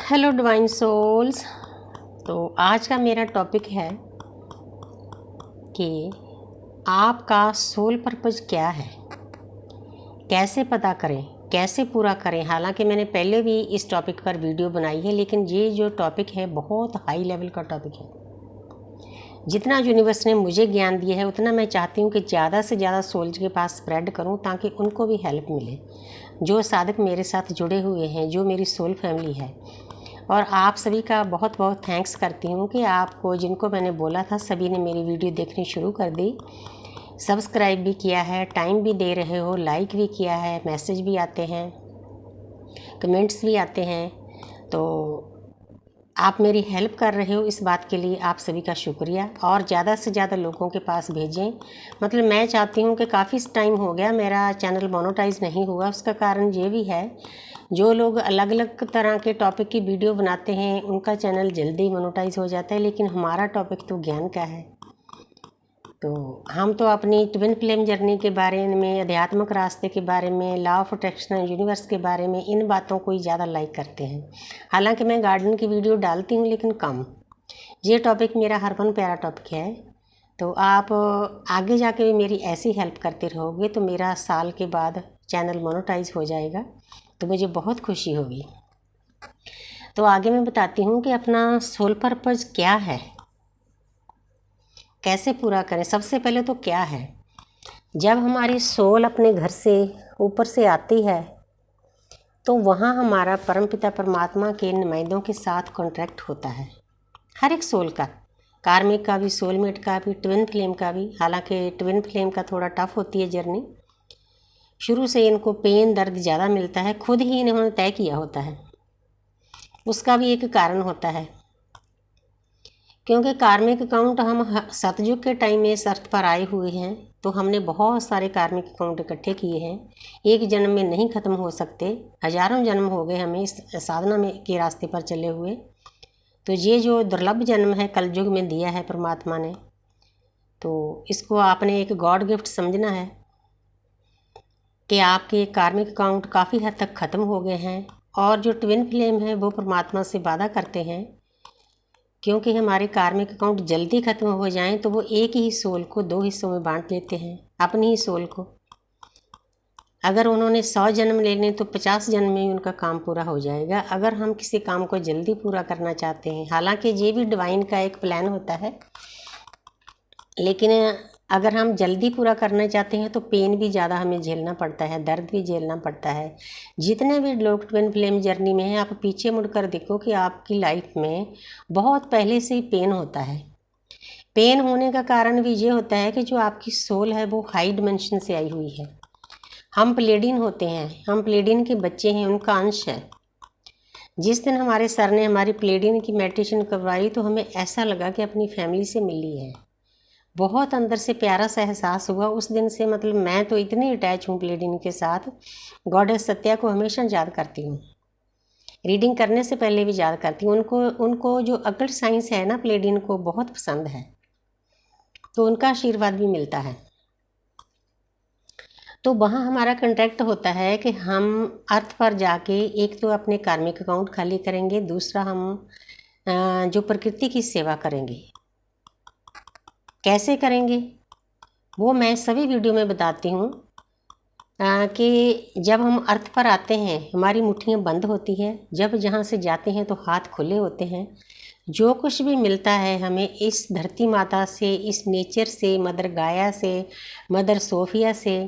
Hello divine souls. तो आज का मेरा टॉपिक है कि आपका सोल पर्पस क्या है, कैसे पता करें, कैसे पूरा करें। हालांकि मैंने पहले भी इस टॉपिक पर वीडियो बनाई है, लेकिन ये जो टॉपिक है बहुत हाई लेवल का टॉपिक है। जितना यूनिवर्स ने मुझे ज्ञान दिया है उतना मैं चाहती हूँ कि ज़्यादा से ज़्यादा सोल्स के पास स्प्रेड करूँ, ताकि उनको भी हेल्प मिले। जो साधक मेरे साथ जुड़े हुए हैं, जो मेरी सोल फैमिली है, और आप सभी का बहुत बहुत थैंक्स करती हूँ कि आपको, जिनको मैंने बोला था, सभी ने मेरी वीडियो देखनी शुरू कर दी, सब्सक्राइब भी किया है, टाइम भी दे रहे हो, लाइक भी किया है, मैसेज भी आते हैं, कमेंट्स भी आते हैं। तो आप मेरी हेल्प कर रहे हो, इस बात के लिए आप सभी का शुक्रिया। और ज़्यादा से ज़्यादा लोगों के पास भेजें। मतलब मैं चाहती हूँ कि काफ़ी टाइम हो गया मेरा चैनल मोनेटाइज नहीं हुआ। उसका कारण ये भी है, जो लोग अलग अलग तरह के टॉपिक की वीडियो बनाते हैं उनका चैनल जल्दी मोनेटाइज हो जाता है, लेकिन हमारा टॉपिक तो ज्ञान का है। तो हम तो अपनी ट्विन फ्लेम जर्नी के बारे में, आध्यात्मिक रास्ते के बारे में, लॉ ऑफ अट्रैक्शन, यूनिवर्स के बारे में, इन बातों को ही ज़्यादा लाइक करते हैं। हालांकि मैं गार्डन की वीडियो डालती हूँ, लेकिन कम। ये टॉपिक मेरा हरमन प्यारा टॉपिक है। तो आप आगे जाके भी मेरी ऐसी हेल्प करते रहोगे तो मेरा साल के बाद चैनल मोनेटाइज हो जाएगा, तो मुझे बहुत खुशी होगी। तो आगे मैं बताती हूँ कि अपना सोल पर्पस क्या है, कैसे पूरा करें। सबसे पहले तो क्या है, जब हमारी सोल अपने घर से ऊपर से आती है तो वहाँ हमारा परमपिता परमात्मा के नुमाइंदों के साथ कॉन्ट्रैक्ट होता है। हर एक सोल का, कार्मिक का भी, सोलमेट का भी, ट्विन फ्लेम का भी। हालांकि ट्विन फ्लेम का थोड़ा टफ होती है जर्नी, शुरू से इनको पेन दर्द ज़्यादा मिलता है, खुद ही इन्होंने तय किया होता है। उसका भी एक कारण होता है, क्योंकि कार्मिक अकाउंट हम सतयुग के टाइम में इस अर्थ पर आए हुए हैं, तो हमने बहुत सारे कार्मिक अकाउंट इकट्ठे किए हैं। एक जन्म में नहीं ख़त्म हो सकते, हजारों जन्म हो गए हमें इस साधना में के रास्ते पर चले हुए। तो ये जो दुर्लभ जन्म है कलयुग में दिया है परमात्मा ने, तो इसको आपने एक गॉड गिफ्ट समझना है कि आपके कार्मिक अकाउंट काफ़ी हद तक ख़त्म हो गए हैं। और जो ट्विन फ्लेम है वो परमात्मा से वादा करते हैं, क्योंकि हमारे कार्मिक अकाउंट जल्दी ख़त्म हो जाएं तो वो एक ही सोल को दो हिस्सों में बांट लेते हैं, अपनी ही सोल को। अगर उन्होंने 100 जन्म लेने तो 50 जन्म में ही उनका काम पूरा हो जाएगा, अगर हम किसी काम को जल्दी पूरा करना चाहते हैं। हालांकि ये भी डिवाइन का एक प्लान होता है, लेकिन अगर हम जल्दी पूरा करना चाहते हैं तो पेन भी ज़्यादा हमें झेलना पड़ता है, दर्द भी झेलना पड़ता है। जितने भी लोग ट्विन फ्लेम जर्नी में हैं, आप पीछे मुड़कर देखो कि आपकी लाइफ में बहुत पहले से ही पेन होता है। पेन होने का कारण भी ये होता है कि जो आपकी सोल है वो हाई डिमेंशन से आई हुई है। हम प्लेडिन होते हैं, हम प्लेडिन के बच्चे हैं, उनका अंश है। जिस दिन हमारे सर ने हमारी प्लेडिन की मेडिटेशन करवाई तो हमें ऐसा लगा कि अपनी फैमिली से मिली है। बहुत अंदर से प्यारा सा एहसास हुआ उस दिन से। मतलब मैं तो इतनी अटैच हूँ प्लेडिन के साथ, गॉडेस सत्या को हमेशा याद करती हूँ, रीडिंग करने से पहले भी याद करती हूँ। उनको जो अकल्ट साइंस है ना, प्लेडिन को बहुत पसंद है, तो उनका आशीर्वाद भी मिलता है। तो वहाँ हमारा कॉन्ट्रैक्ट होता है कि हम अर्थ पर जाके एक तो अपने कार्मिक अकाउंट खाली करेंगे, दूसरा हम जो प्रकृति की सेवा करेंगे। कैसे करेंगे वो मैं सभी वीडियो में बताती हूँ कि जब हम अर्थ पर आते हैं हमारी मुट्ठियाँ बंद होती है, जब जहाँ से जाते हैं तो हाथ खुले होते हैं। जो कुछ भी मिलता है हमें इस धरती माता से, इस नेचर से, मदर गाया से, मदर सोफिया से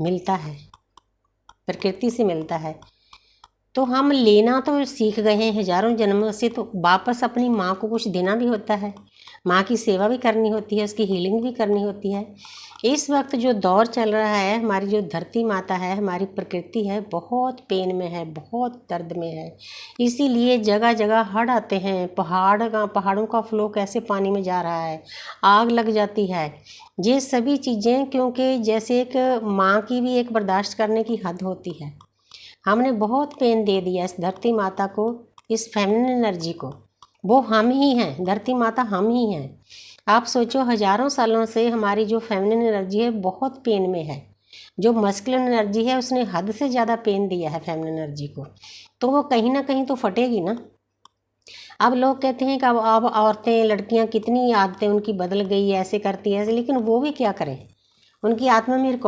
मिलता है, प्रकृति से मिलता है। तो हम लेना तो सीख गए हैं हजारों जन्मों से, तो वापस अपनी माँ को कुछ देना भी होता है, माँ की सेवा भी करनी होती है, उसकी हीलिंग भी करनी होती है। इस वक्त जो दौर चल रहा है, हमारी जो धरती माता है, हमारी प्रकृति है, बहुत पेन में है, बहुत दर्द में है। इसीलिए जगह जगह हड़ आते हैं, पहाड़ों का फ्लो कैसे पानी में जा रहा है, आग लग जाती है। ये सभी चीज़ें, क्योंकि जैसे एक माँ की भी एक बर्दाश्त करने की हद होती है। हमने बहुत पेन दे दिया इस धरती माता को, इस फेमिनिन एनर्जी को। वो हम ही हैं, धरती माता हम ही हैं। आप सोचो, हजारों सालों से हमारी जो फेमिनिन एनर्जी है बहुत पेन में है। जो मस्कुलिन एनर्जी है उसने हद से ज़्यादा पेन दिया है फेमिनिन एनर्जी को, तो वो कहीं ना कहीं तो फटेगी ना। अब लोग कहते हैं कि अब औरतें लड़कियां कितनी आदतें उनकी बदल गई, ऐसे करती है ऐसे, लेकिन वो भी क्या करें, उनकी आत्मा में